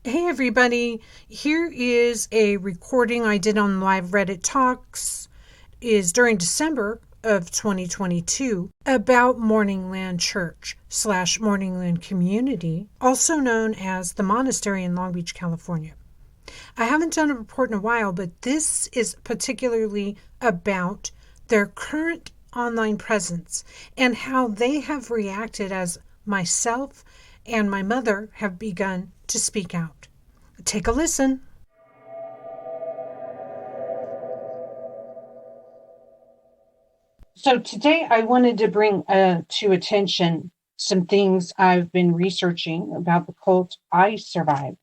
Hey everybody, here is a recording I did on live Reddit Talks is during December of 2022 about Morningland Church / Morningland Community, also known as the monastery in Long Beach, California. I haven't done a report in a while, but this is particularly about their current online presence and how they have reacted as myself and my mother have begun to speak out. Take a listen. So today I wanted to bring to attention some things I've been researching about the cult I survived.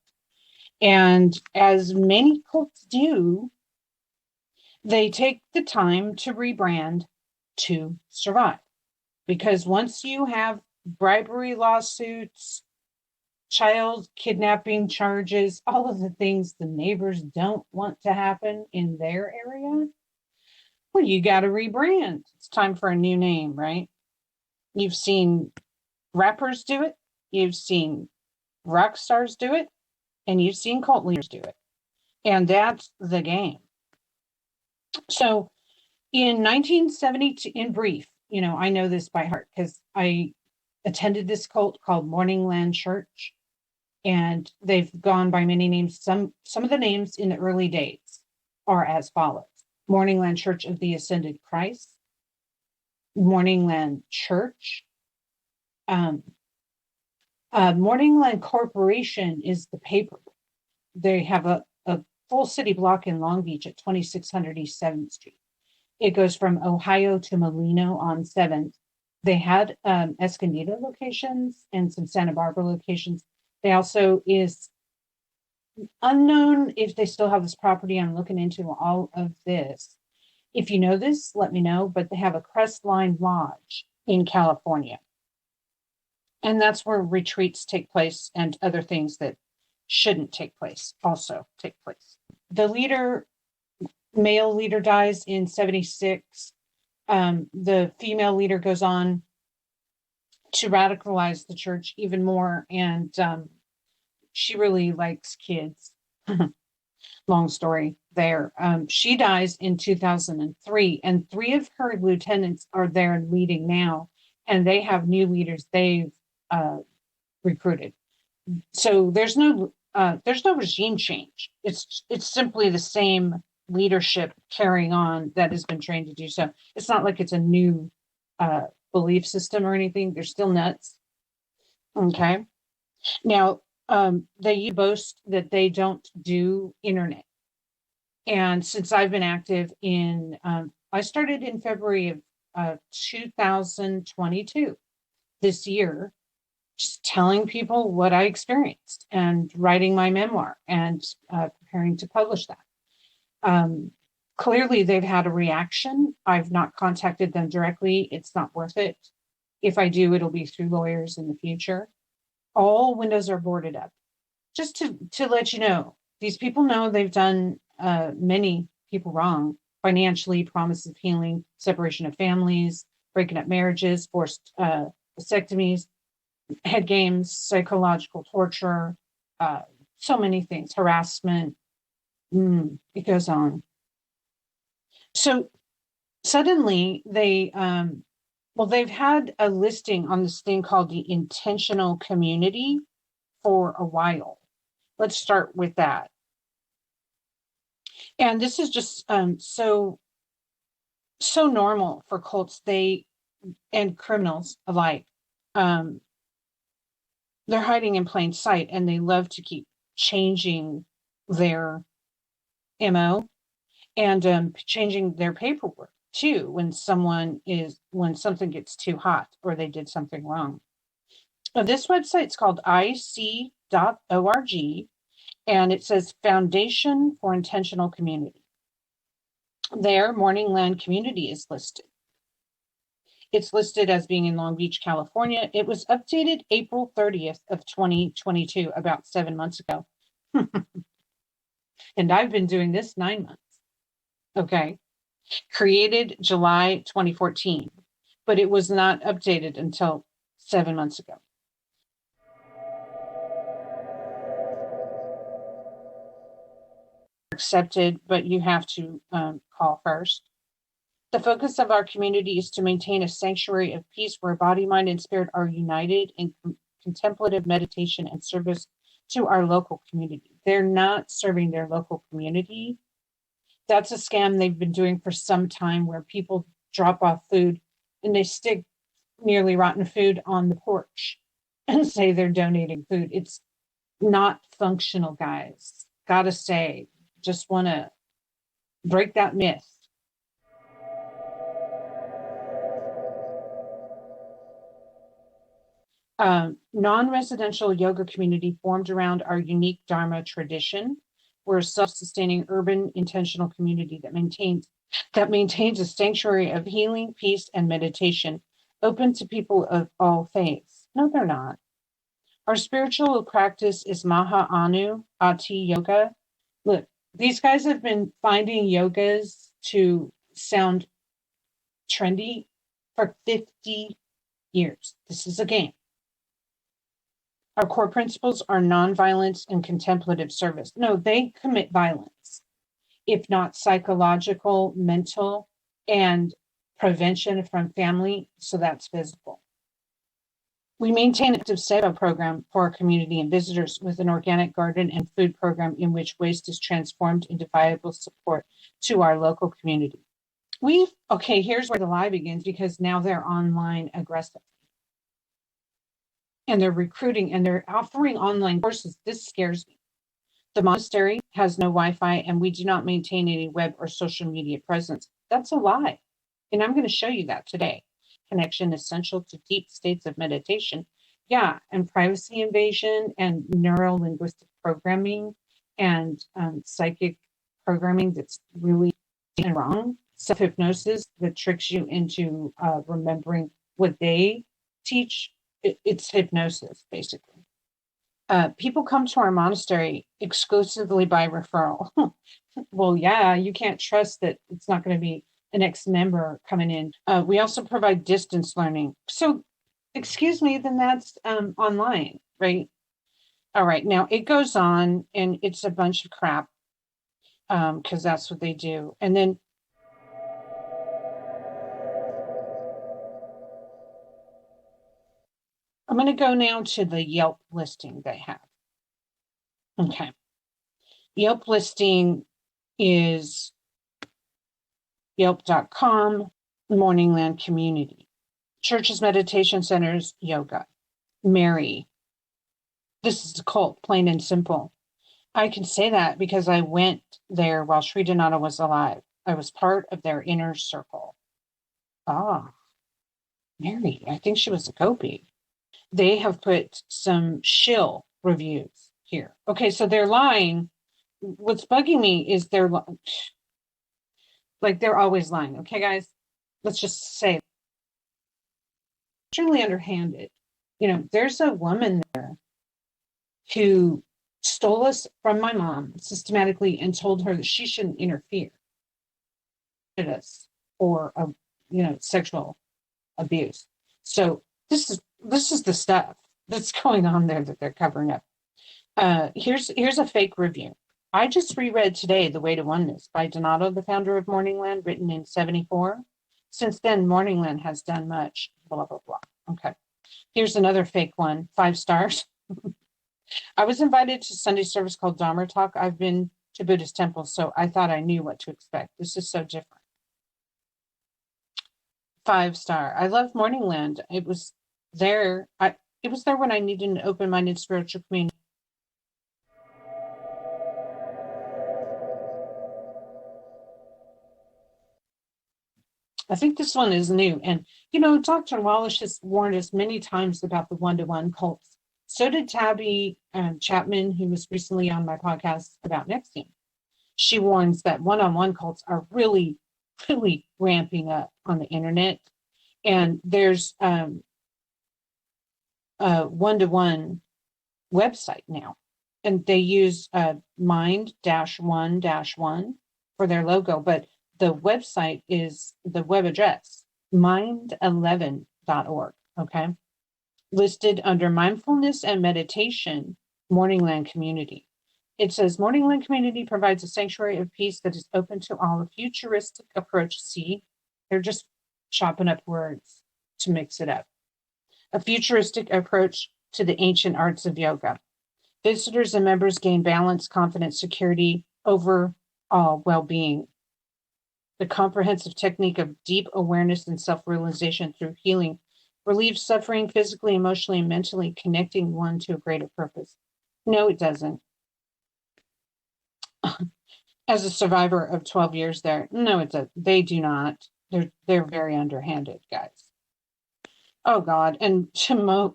And as many cults do, they take the time to rebrand to survive. Because once you have bribery lawsuits, child kidnapping charges, all of the things the neighbors don't want to happen in their area, well, you got to rebrand. It's time for a new name, right? You've seen rappers do it, you've seen rock stars do it, and you've seen cult leaders do it. And that's the game. So in 1972, in brief, I know this by heart because I attended this cult called Morningland Church, and they've gone by many names. Some of the names in the early days are as follows: Morningland Church of the Ascended Christ, Morningland Church, Morningland Corporation is the paper. They have a full city block in Long Beach at 2600 East 7th Street. It goes from Ohio to Molino on 7th. They had Escondido locations and some Santa Barbara locations. They also is unknown if they still have this property. I'm looking into all of this. If you know this, let me know. But they have a Crestline Lodge in California. And that's where retreats take place and other things that shouldn't take place also take place. The male leader dies in 76. The female leader goes on to radicalize the church even more. And she really likes kids. Long story there. She dies in 2003, and 3 of her lieutenants are there leading now, and they have new leaders they've recruited. So there's no regime change. It's simply the same leadership carrying on that has been trained to do so. It's not like it's a new belief system or anything. They're still nuts. Okay. Now, they boast that they don't do internet. And since I've been active I started in February of 2022, this year, just telling people what I experienced and writing my memoir and preparing to publish that. Clearly, they've had a reaction. I've not contacted them directly. It's not worth it. If I do, it'll be through lawyers in the future. All windows are boarded up. Just to let you know, these people know they've done many people wrong financially, promises of healing, separation of families, breaking up marriages, forced vasectomies, head games, psychological torture, so many things, harassment. It goes on. So suddenly they've had a listing on this thing called the intentional community for a while. Let's start with that. And this is just so normal for cults and criminals alike. They're hiding in plain sight, and they love to keep changing their MO and changing their paperwork too when something gets too hot or they did something wrong. This website's called ic.org, and it says Foundation for Intentional Community. There, Morningland Community is listed. It's listed as being in Long Beach, California. It was updated April 30th of 2022, about 7 months ago. And I've been doing this 9 months. Okay. Created July 2014, but it was not updated until 7 months ago. accepted, but you have to call first. The focus of our community is to maintain a sanctuary of peace where body, mind, and spirit are united in contemplative meditation and service to our local community. They're not serving their local community. That's a scam they've been doing for some time, where people drop off food and they stick nearly rotten food on the porch and say they're donating food. It's not functional, guys. Gotta say, just want to break that myth. Non-residential yoga community formed around our unique Dharma tradition. We're a self-sustaining urban intentional community that maintains a sanctuary of healing, peace, and meditation, open to people of all faiths. No, they're not. Our spiritual practice is Maha Anu Ati Yoga. Look, these guys have been finding yogas to sound trendy for 50 years. This is a game. Our core principles are nonviolence and contemplative service. No, they commit violence, if not psychological, mental, and prevention from family. So that's physical. We maintain an active seva program for our community and visitors with an organic garden and food program in which waste is transformed into viable support to our local community. Here's where the lie begins, because now they're online aggressive. And they're recruiting and they're offering online courses. This scares me. The monastery has no Wi-Fi and we do not maintain any web or social media presence. That's a lie. And I'm going to show you that today. Connection essential to deep states of meditation. Yeah, and privacy invasion and neuro-linguistic programming and psychic programming that's really wrong. Self-hypnosis that tricks you into remembering what they teach. It's hypnosis, basically. People come to our monastery exclusively by referral. Well, yeah, you can't trust that it's not going to be an ex-member coming in. We also provide distance learning. So, excuse me, then that's online, right? All right, now it goes on, and it's a bunch of crap, because that's what they do. And then I'm going to go now to the Yelp listing they have. Okay. Yelp listing is yelp.com, Morningland Community. Churches, meditation centers, yoga. Mary. This is a cult, plain and simple. I can say that because I went there while Sri Donata was alive. I was part of their inner circle. Ah, Mary. I think she was a gopi. They have put some shill reviews here. Okay, so they're lying. What's bugging me is they're always lying. Okay, guys, let's just say extremely underhanded. There's a woman there who stole us from my mom systematically and told her that she shouldn't interfere with us or sexual abuse. So this is the stuff that's going on there that they're covering up. Here's a fake review. I just reread today The Way to Oneness by Donato, the founder of Morningland, written in 1974. Since then, Morningland has done much, blah, blah, blah. Okay. Here's another fake one, 5 stars. I was invited to Sunday service called Dharma Talk. I've been to Buddhist temples, so I thought I knew what to expect. This is so different. 5 star. I love Morningland. It was there when I needed an open-minded spiritual community. I think this one is new. And, Dr. Wallace has warned us many times about the one-to-one cults. So did Tabby Chapman, who was recently on my podcast about NXIVM. She warns that one-on-one cults are really, really ramping up on the internet. And there's a one-to-one website now. And they use mind-1-1 for their logo. But the website is the web address, mind11.org, okay? Listed under mindfulness and meditation, Morningland Community. It says Morningland Community provides a sanctuary of peace that is open to all. A futuristic approach. See, they're just chopping up words to mix it up. A futuristic approach to the ancient arts of yoga. Visitors and members gain balance, confidence, security, overall well-being. The comprehensive technique of deep awareness and self-realization through healing relieves suffering physically, emotionally, and mentally, connecting one to a greater purpose. No, it doesn't. As a survivor of 12 years there, no, it does. They do not. They're very underhanded, guys. Oh God! And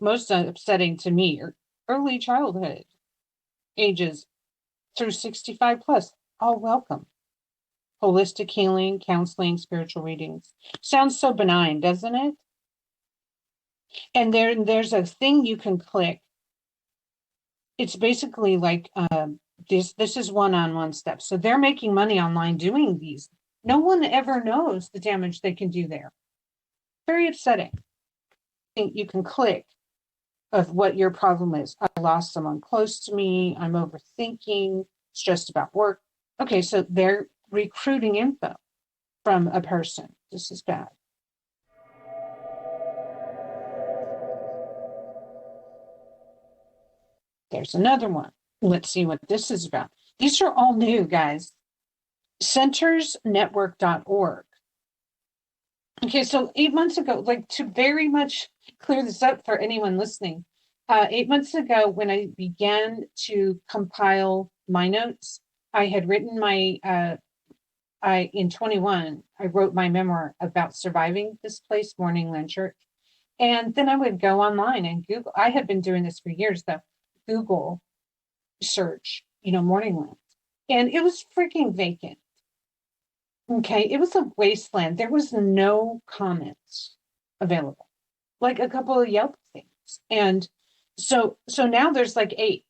most upsetting to me are early childhood, ages through 65 plus. All welcome. Holistic healing, counseling, spiritual readings. Sounds so benign, doesn't it? And there's a thing you can click. It's basically like this is one-on-one steps. So they're making money online doing these. No one ever knows the damage they can do there. Very upsetting. You can click of what your problem is. I lost someone close to me. I'm overthinking, stressed about work. Okay, so they're recruiting info from a person. This is bad. There's another one. Let's see what this is about. These are all new, guys. Centersnetwork.org. Okay, so 8 months ago, like to very much clear this up for anyone listening, 8 months ago when I began to compile my notes, I had written in 21, I wrote my memoir about surviving this place, Morningland Church. And then I would go online and Google. I had been doing this for years, though. Google search, Morningland. And it was freaking vacant. Okay, it was a wasteland. There was no comments available, like a couple of Yelp things. And so now there's like 8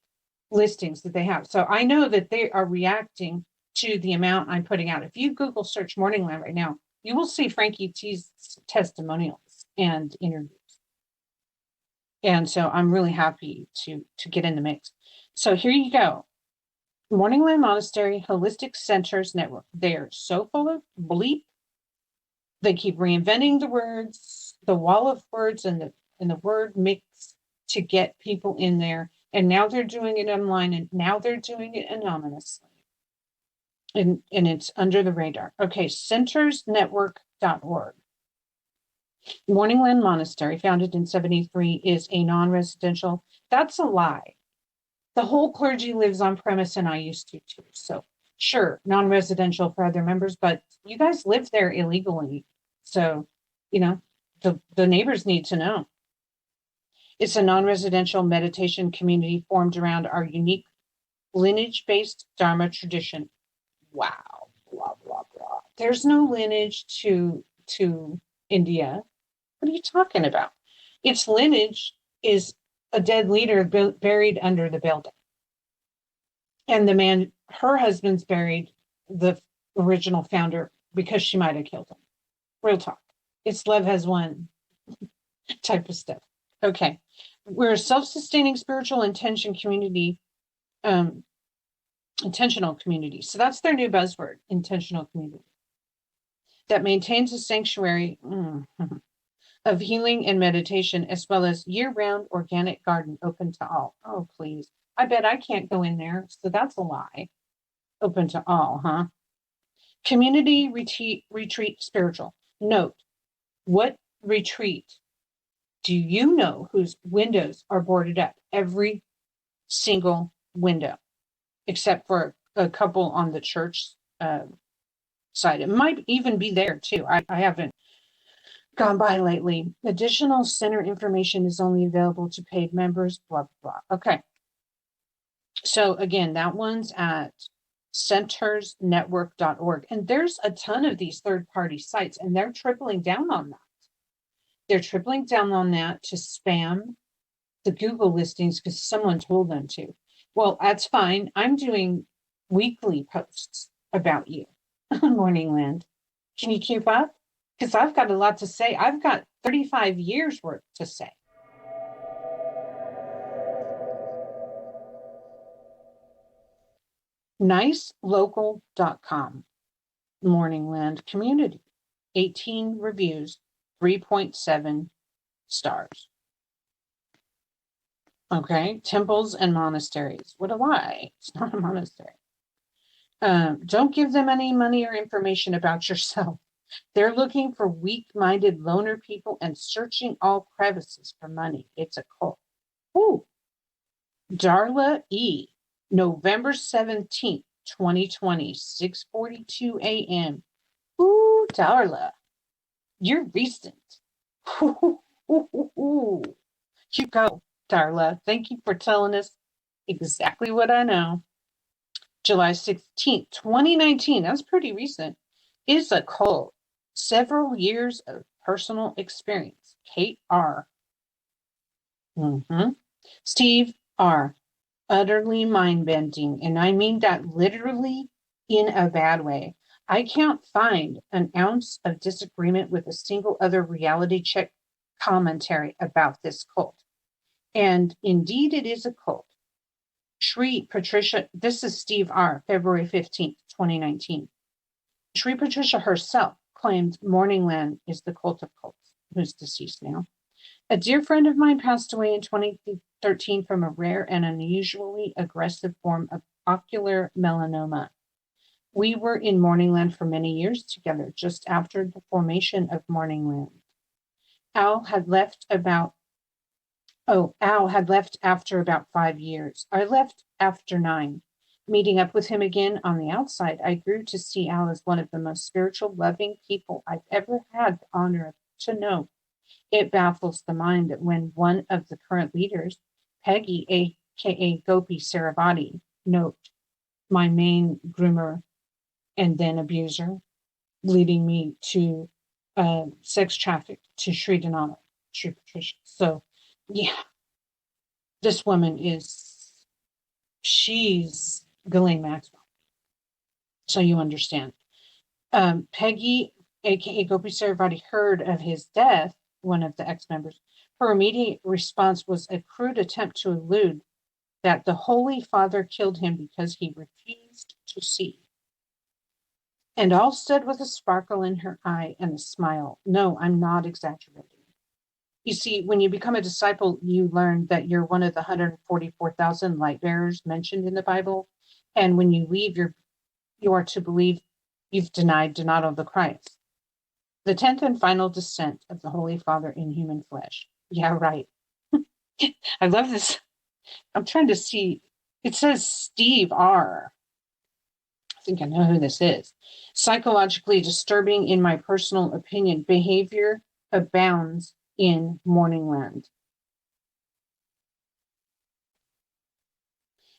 listings that they have. So I know that they are reacting to the amount I'm putting out. If you Google search Morningland right now, you will see Frankie T's testimonials and interviews. And so I'm really happy to get in the mix. So here you go. Morningland Monastery Holistic Centers Network. They're so full of bleep. They keep reinventing the words, the wall of words and the word mix to get people in there. And now they're doing it online, and now they're doing it anonymously. And it's under the radar. Okay, centersnetwork.org. Morningland Monastery, founded in 73, is a non-residential. That's a lie. The whole clergy lives on premise, and I used to too. So sure, non-residential for other members, but you guys live there illegally. So, the neighbors need to know. It's a non-residential meditation community formed around our unique lineage-based Dharma tradition. Wow, blah, blah, blah. There's no lineage to India. What are you talking about? Its lineage is a dead leader buried under the building. And her husband's buried the original founder because she might have killed him. Real talk. It's love has won type of stuff. Okay. We're a self-sustaining spiritual intentional community. So that's their new buzzword, intentional community. That maintains a sanctuary of healing and meditation, as well as year-round organic garden open to all. Oh, please. I bet I can't go in there, so that's a lie. Open to all, huh? Community retreat spiritual. Note, what retreat do you know whose windows are boarded up? Every single window, except for a couple on the church side. It might even be there, too. I haven't gone by lately. Additional center information is only available to paid members, blah, blah, blah. Okay. So again, that one's at centersnetwork.org. And there's a ton of these third-party sites, and they're tripling down on that. They're tripling down on that to spam the Google listings because someone told them to. Well, that's fine. I'm doing weekly posts about you on Morningland. Can you keep up? Because I've got a lot to say. I've got 35 years worth to say. nicelocal.com. Morningland Community, 18 reviews, 3.7 stars. Okay, temples and monasteries. What a lie. It's not a monastery. Don't give them any money or information about yourself. They're looking for weak-minded loner people and searching all crevices for money. It's a cult. Ooh. Darla E., November 17th, 2020, 6:42 a.m. Ooh, Darla, you're recent. Ooh, ooh, ooh, ooh. You go, Darla. Thank you for telling us exactly what I know. July 16th, 2019, that's pretty recent, is a cult. Several years of personal experience. Kate R. Steve R. Utterly mind-bending, and I mean that literally in a bad way. I can't find an ounce of disagreement with a single other reality check commentary about this cult. And indeed, it is a cult. Shri Patricia, this is Steve R., February 15th, 2019. Shri Patricia herself claimed Morningland is the cult of cults, who's deceased now. A dear friend of mine passed away in 2013 from a rare and unusually aggressive form of ocular melanoma. We were in Morningland for many years together, just after the formation of Morningland. Al had left after about 5 years. I left after 9. Meeting up with him again on the outside, I grew to see Al as one of the most spiritual, loving people I've ever had the honor to know. It baffles the mind that when one of the current leaders, Peggy, a.k.a. Gopi Sarabhati, note, my main groomer and then abuser, leading me to sex traffic to Sri Denali, Sri Patricia. So, yeah, this woman she's Ghislaine Maxwell. So you understand. Peggy, a.k.a. Gopi Sarabhati, heard of his death, one of the ex-members. Her immediate response was a crude attempt to allude that the Holy Father killed him because he refused to see. And all said with a sparkle in her eye and a smile. No, I'm not exaggerating. You see, when you become a disciple, you learn that you're one of the 144,000 light bearers mentioned in the Bible. And when you leave, you are to believe you've denied of the Christ. The 10th and final descent of the Holy Father in human flesh. Yeah, right. I love this. I'm trying to see. It says Steve R. I think I know who this is. Psychologically disturbing, in my personal opinion, behavior abounds in Morningland.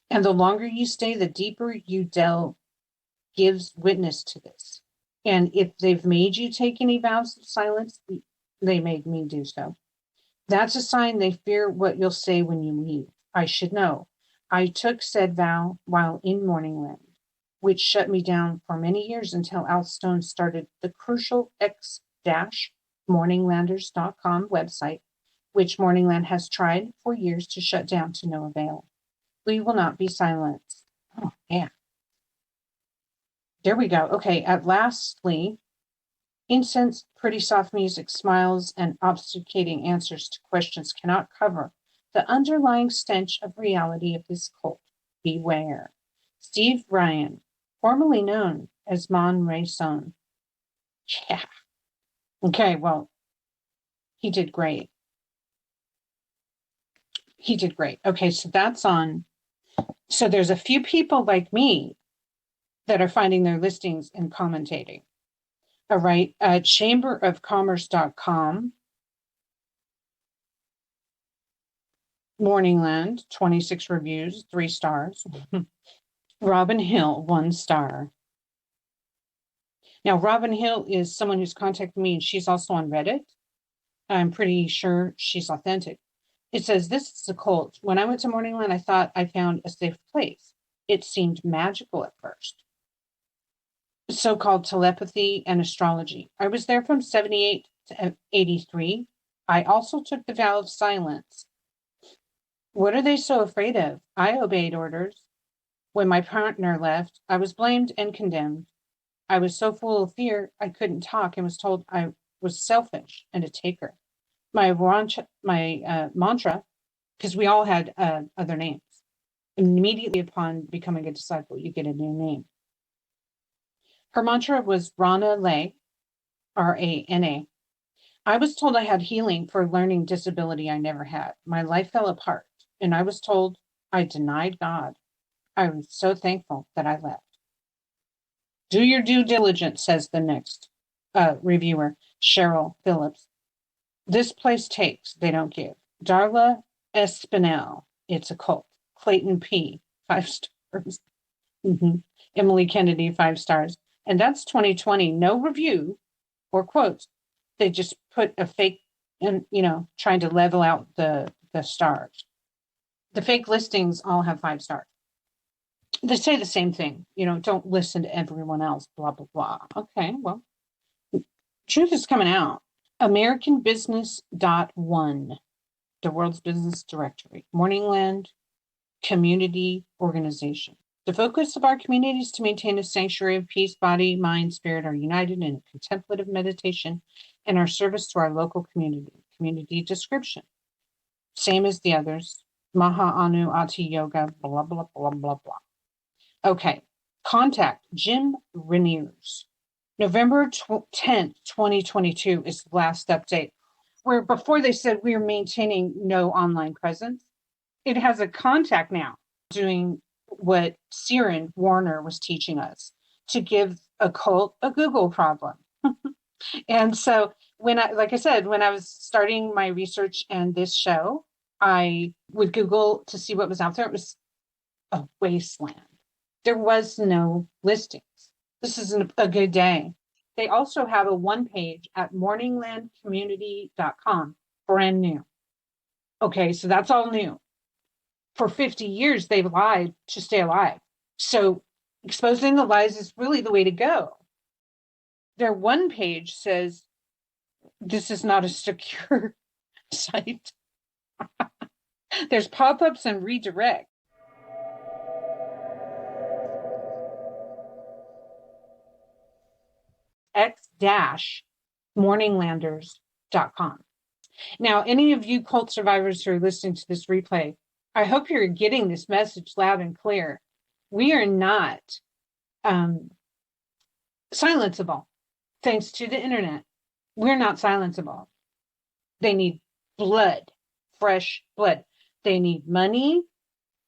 And the longer you stay, the deeper you delve gives witness to this. And if they've made you take any vows of silence, they made me do so. That's a sign they fear what you'll say when you leave. I should know. I took said vow while in Morningland, which shut me down for many years until Al Stone started the crucial x-morninglanders.com website, which Morningland has tried for years to shut down to no avail. We will not be silenced. Oh, yeah. There we go. Okay, lastly, incense, pretty soft music, smiles, and obfuscating answers to questions cannot cover the underlying stench of reality of this cult. Beware. Steve Ryan, formerly known as Mon Ray-Son. Yeah. Okay, well, he did great. He did great. Okay, so that's on. So there's a few people like me that are finding their listings and commentating. All right, chamberofcommerce.com, Morningland, 26 reviews, 3 stars. Robin Hill, 1 star. Now, Robin Hill is someone who's contacted me, and she's also on Reddit. I'm pretty sure she's authentic. It says, this is a cult. When I went to Morningland, I thought I found a safe place. It seemed magical at first. So-called telepathy and astrology. I was there from 78 to 83. I also took the vow of silence. What are they so afraid of? I obeyed orders. When my partner left, I was blamed and condemned. I was so full of fear, I couldn't talk and was told I was selfish and a taker. My mantra, because we all had other names. Immediately upon becoming a disciple, you get a new name. Her mantra was Rana Lay, Rana. I was told I had healing for a learning disability I never had. My life fell apart, and I was told I denied God. I was so thankful that I left. Do your due diligence, says the next reviewer, Cheryl Phillips. This place takes, they don't give. Darla Espinel, it's a cult. Clayton P, 5 stars. Emily Kennedy, 5 stars. And that's 2020. No review or quotes. They just put a fake and, trying to level out the stars. The fake listings all have 5 stars. They say the same thing. Don't listen to everyone else, blah, blah, blah. Okay, well, truth is coming out. AmericanBusiness.one, the world's business directory. Morningland Community organization. The focus of our community is to maintain a sanctuary of peace. Body, mind, spirit are united in contemplative meditation and our service to our local community. Community description. Same as the others. Maha Anu Ati Yoga, blah, blah, blah, blah, blah. Okay. Contact Jim Reniers. November 10th, 2022 is the last update. Where before they said we are maintaining no online presence. It has a contact now doing what Siren Warner was teaching us, to give a cult a Google problem. And so when I was starting my research and this show, I would Google to see what was out there. It was a wasteland. There was no listings. This is a good day. They also have a one page at morninglandcommunity.com, brand new. Okay, so that's all new. For 50 years, they've lied to stay alive. So exposing the lies is really the way to go. Their one page says, this is not a secure site. There's pop-ups and redirect. x-morninglanders.com. Now, any of you cult survivors who are listening to this replay, I hope you're getting this message loud and clear. We are not silenceable. Thanks to the internet, we're not silenceable. They need blood, fresh blood. They need money.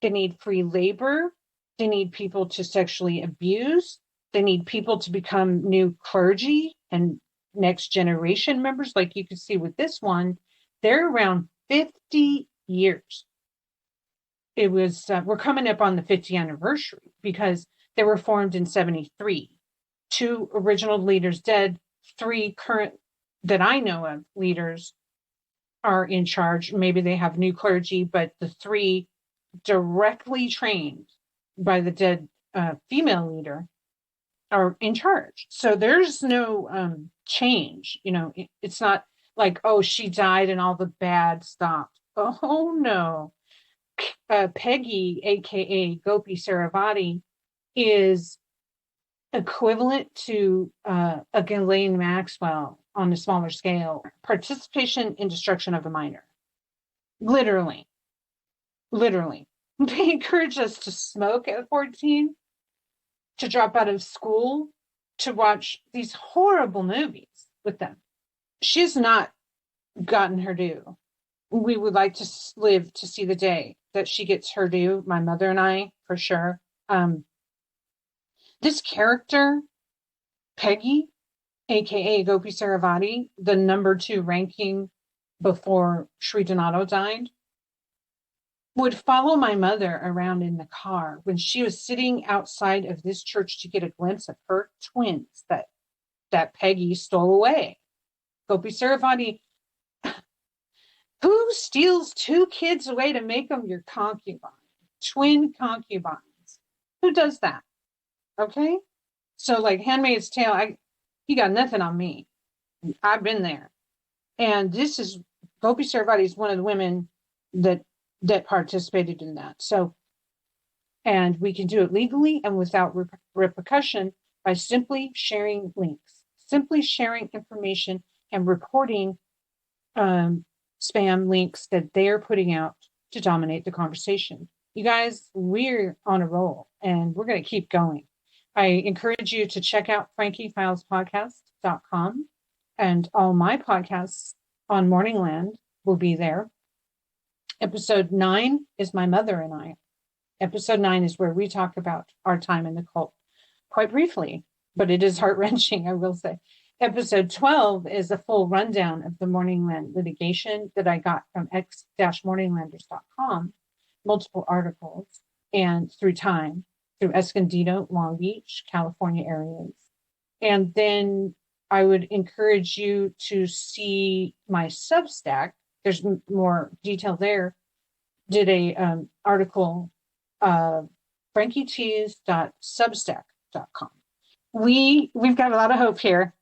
They need free labor. They need people to sexually abuse. They need people to become new clergy and next generation members. Like you can see with this one, they're around 50 years. It was, we're coming up on the 50th anniversary because they were formed in 73. 2 original leaders dead, 3 current that I know of leaders are in charge. Maybe they have new clergy, but the 3 directly trained by the dead female leader are in charge. So there's no change. It's not like, oh, she died and all the bad stopped. Oh, no. Peggy, aka Gopi Saravati, is equivalent to a Ghislaine Maxwell on a smaller scale. Participation in destruction of a minor. Literally. They encourage us to smoke at 14, to drop out of school, to watch these horrible movies with them. She's not gotten her due. We would like to live to see the day that she gets her due, my mother and I, for sure. This character, Peggy, aka Gopi Saravati, the number 2 ranking before Sri Donato died, would follow my mother around in the car when she was sitting outside of this church to get a glimpse of her twins that Peggy stole away. Gopi Saravati, who steals 2 kids away to make them your concubine? Twin concubines. Who does that? Okay? So like Handmaid's Tale, he got nothing on me. I've been there. And this is, Gopi Saravati is one of the women that participated in that. So And we can do it legally and without repercussion by simply sharing links, simply sharing information and reporting spam links that they're putting out to dominate the conversation. You guys, we're on a roll and we're going to keep going. I encourage you to check out frankiefilespodcast.com, and all my podcasts on Morningland will be there. Episode 9 is My Mother and I. Episode 9 is where we talk about our time in the cult quite briefly, but it is heart-wrenching, I will say. Episode 12 is a full rundown of the Morningland litigation that I got from x-morninglanders.com, multiple articles, and through Escondido, Long Beach, California areas. And then I would encourage you to see my Substack. There's more detail there. Did a article, frankietees.substack.com. We've got a lot of hope here.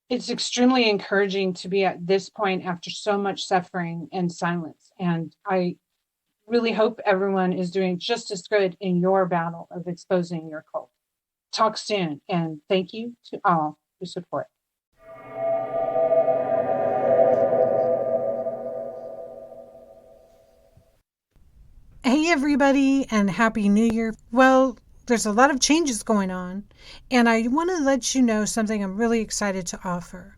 It's extremely encouraging to be at this point after so much suffering and silence. And I really hope everyone is doing just as good in your battle of exposing your cult. Talk soon, and thank you to all who support. Hey everybody, and Happy New Year. Well, there's a lot of changes going on, and I want to let you know something I'm really excited to offer.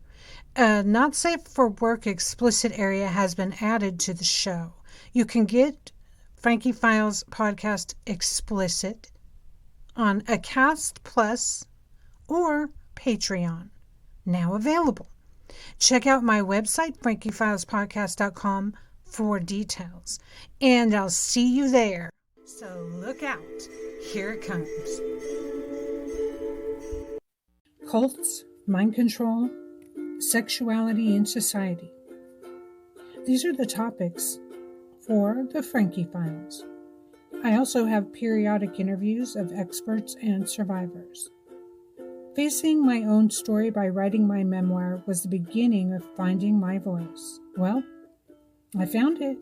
A Not Safe for Work explicit area has been added to the show. You can get Frankie Files Podcast Explicit on Acast Plus or Patreon, now available. Check out my website, frankiefilespodcast.com, for details, and I'll see you there. So look out. Here it comes. Cults, mind control, sexuality in society. These are the topics for the Frankie Files. I also have periodic interviews of experts and survivors. Facing my own story by writing my memoir was the beginning of finding my voice. Well, I found it.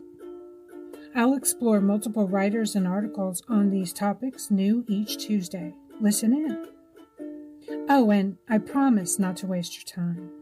I'll explore multiple writers and articles on these topics new each Tuesday. Listen in. Oh, and I promise not to waste your time.